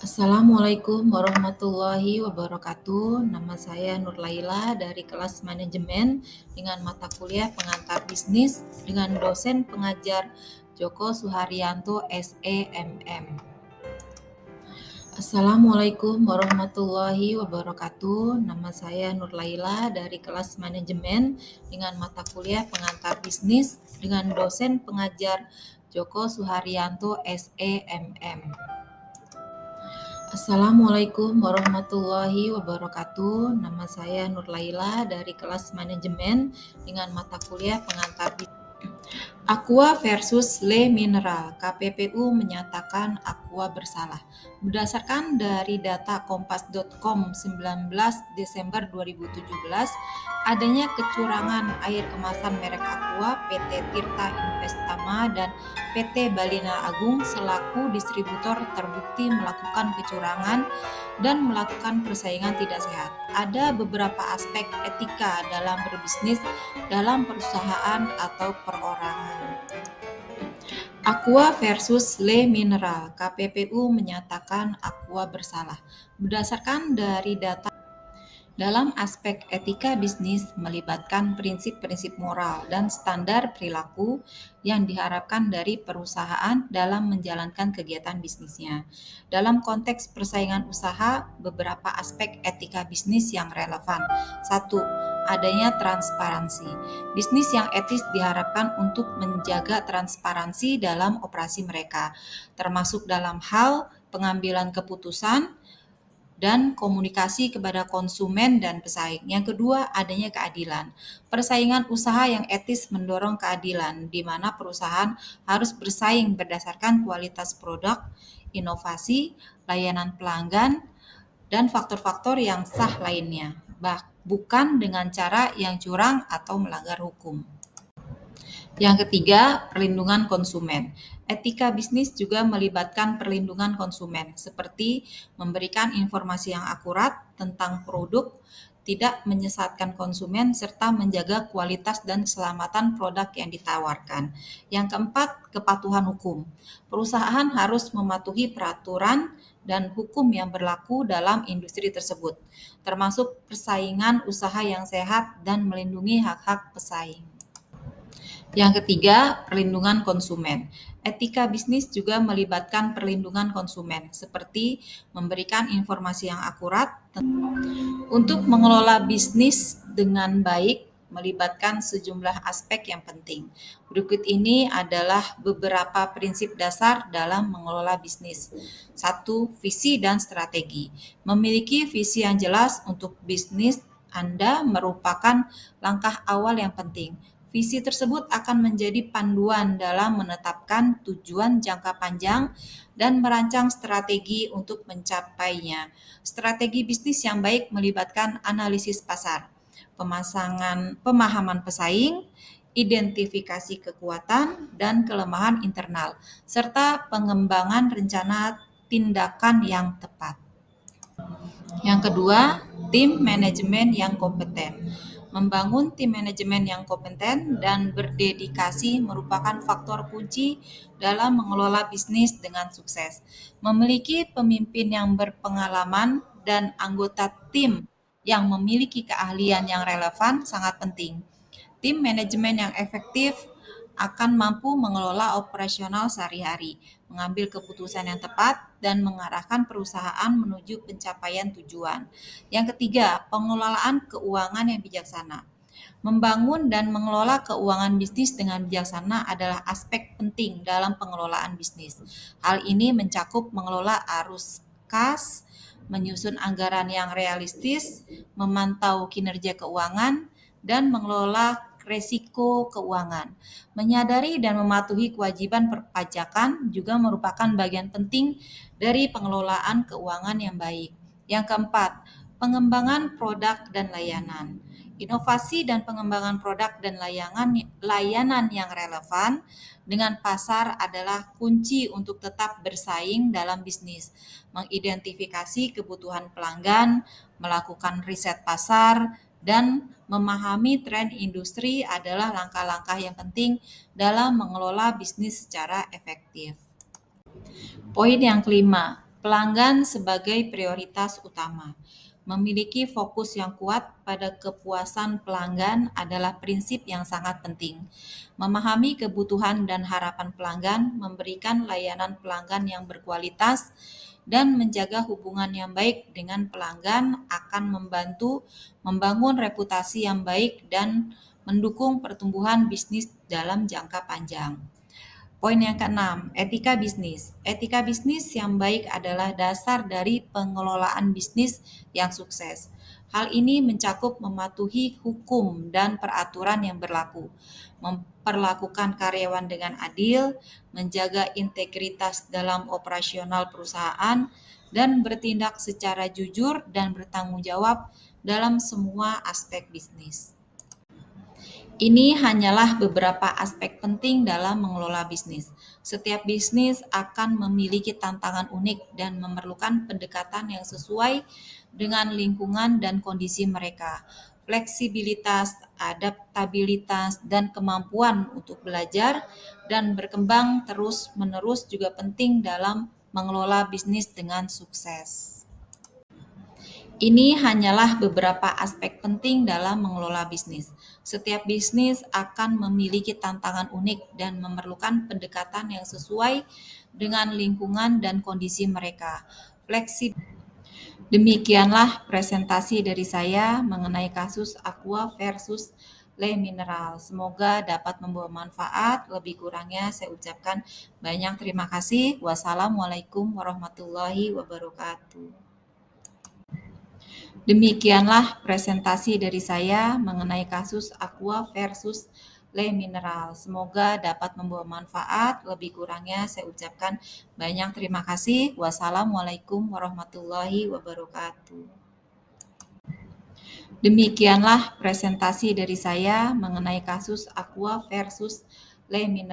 Assalamualaikum warahmatullahi wabarakatuh. Nama saya Nur Laila dari kelas manajemen dengan mata kuliah pengantar bisnis dengan dosen pengajar Joko Suharyanto SEMM. Assalamualaikum warahmatullahi wabarakatuh. Nama saya Nur Laila dari kelas manajemen dengan mata kuliah pengantar bisnis dengan dosen pengajar Joko Suharyanto SEMM. Assalamualaikum warahmatullahi wabarakatuh. Nama saya Nur Laila dari kelas manajemen dengan mata kuliah pengantar Aqua versus Le Mineral. KPPU menyatakan Aqua bersalah. Berdasarkan dari data kompas.com 19 Desember 2017, adanya kecurangan air kemasan merek Aqua, PT Tirta Investama dan PT Balina Agung selaku distributor terbukti melakukan kecurangan dan melakukan persaingan tidak sehat. Ada beberapa aspek etika dalam berbisnis dalam perusahaan atau perorangan. Aqua versus Le Mineral. KPPU menyatakan Aqua bersalah. Berdasarkan dari data dalam aspek etika bisnis melibatkan prinsip-prinsip moral dan standar perilaku yang diharapkan dari perusahaan dalam menjalankan kegiatan bisnisnya. Dalam konteks persaingan usaha, beberapa aspek etika bisnis yang relevan. 1. Adanya transparansi. Bisnis yang etis diharapkan untuk menjaga transparansi dalam operasi mereka, termasuk dalam hal pengambilan keputusan, dan komunikasi kepada konsumen dan pesaing. Yang kedua, adanya keadilan. Persaingan usaha yang etis mendorong keadilan, di mana perusahaan harus bersaing berdasarkan kualitas produk, inovasi, layanan pelanggan, dan faktor-faktor yang sah lainnya, bukan dengan cara yang curang atau melanggar hukum. Yang ketiga, perlindungan konsumen. Etika bisnis juga melibatkan perlindungan konsumen, seperti memberikan informasi yang akurat tentang produk, tidak menyesatkan konsumen, serta menjaga kualitas dan keselamatan produk yang ditawarkan. Yang keempat, kepatuhan hukum. Perusahaan harus mematuhi peraturan dan hukum yang berlaku dalam industri tersebut, termasuk persaingan usaha yang sehat dan melindungi hak-hak pesaing. Yang ketiga, perlindungan konsumen. Etika bisnis juga melibatkan perlindungan konsumen, seperti memberikan informasi yang akurat untuk mengelola bisnis dengan baik, melibatkan sejumlah aspek yang penting. Berikut ini adalah beberapa prinsip dasar dalam mengelola bisnis. 1. Visi dan strategi. Memiliki visi yang jelas untuk bisnis Anda merupakan langkah awal yang penting. Visi tersebut akan menjadi panduan dalam menetapkan tujuan jangka panjang dan merancang strategi untuk mencapainya. Strategi bisnis yang baik melibatkan analisis pasar, pemahaman pesaing, identifikasi kekuatan dan kelemahan internal, serta pengembangan rencana tindakan yang tepat. Yang kedua, tim manajemen yang kompeten. Membangun tim manajemen yang kompeten dan berdedikasi merupakan faktor kunci dalam mengelola bisnis dengan sukses. Memiliki pemimpin yang berpengalaman dan anggota tim yang memiliki keahlian yang relevan sangat penting. Tim manajemen yang efektif akan mampu mengelola operasional sehari-hari, mengambil keputusan yang tepat, dan mengarahkan perusahaan menuju pencapaian tujuan. Yang ketiga, pengelolaan keuangan yang bijaksana. Membangun dan mengelola keuangan bisnis dengan bijaksana adalah aspek penting dalam pengelolaan bisnis. Hal ini mencakup mengelola arus kas, menyusun anggaran yang realistis, memantau kinerja keuangan, dan mengelola resiko keuangan. Menyadari dan mematuhi kewajiban perpajakan juga merupakan bagian penting dari pengelolaan keuangan yang baik. Yang keempat, pengembangan produk dan layanan. Inovasi dan pengembangan produk dan layanan yang relevan dengan pasar adalah kunci untuk tetap bersaing dalam bisnis. Mengidentifikasi kebutuhan pelanggan, melakukan riset pasar, dan memahami tren industri adalah langkah-langkah yang penting dalam mengelola bisnis secara efektif. Poin yang kelima, Pelanggan sebagai prioritas utama. Memiliki fokus yang kuat pada kepuasan pelanggan adalah prinsip yang sangat penting. Memahami kebutuhan dan harapan pelanggan, memberikan layanan pelanggan yang berkualitas, dan menjaga hubungan yang baik dengan pelanggan akan membantu membangun reputasi yang baik dan mendukung pertumbuhan bisnis dalam jangka panjang. Poin yang keenam, etika bisnis. Etika bisnis yang baik adalah dasar dari pengelolaan bisnis yang sukses. Hal ini mencakup mematuhi hukum dan peraturan yang berlaku, memperlakukan karyawan dengan adil, menjaga integritas dalam operasional perusahaan, dan bertindak secara jujur dan bertanggung jawab dalam semua aspek bisnis. Ini hanyalah beberapa aspek penting dalam mengelola bisnis. Setiap bisnis akan memiliki tantangan unik dan memerlukan pendekatan yang sesuai dengan lingkungan dan kondisi mereka. Fleksibilitas, adaptabilitas, dan kemampuan untuk belajar dan berkembang terus-menerus juga penting dalam mengelola bisnis dengan sukses. Ini hanyalah beberapa aspek penting dalam mengelola bisnis. Setiap bisnis akan memiliki tantangan unik dan memerlukan pendekatan yang sesuai dengan lingkungan dan kondisi mereka. Demikianlah presentasi dari saya mengenai kasus Aqua versus Le Mineral. Semoga dapat membawa manfaat. Lebih kurangnya saya ucapkan banyak terima kasih. Wassalamualaikum warahmatullahi wabarakatuh. Demikianlah presentasi dari saya mengenai kasus Aqua versus Le Mineral. Semoga dapat membawa manfaat. Lebih kurangnya saya ucapkan banyak terima kasih. Wassalamualaikum warahmatullahi wabarakatuh. Demikianlah presentasi dari saya mengenai kasus Aqua versus Le Mineral.